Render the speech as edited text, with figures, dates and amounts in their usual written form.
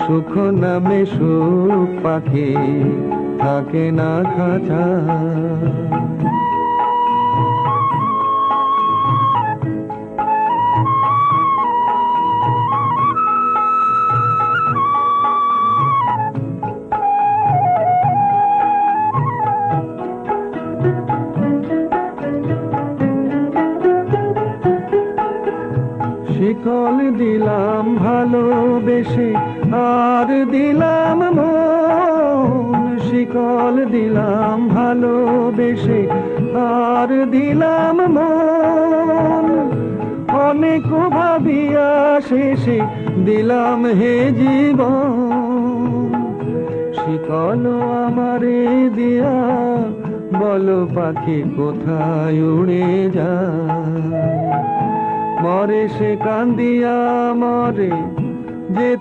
সুখ নামে সুখ পাখি থাকে না খাঁচা। শিকল দিলাম ভালোবেসে আর দিলাম মন, শিকল দিলাম ভালোবেসে আর দিলাম মন। অনেক ভাবিয়া শেষে দিলাম হে জীবন। শিকল আমারে দিয়া বলো পাখি কোথায় উড়ে যায়। মরে সে কান্দিয়া মরে যে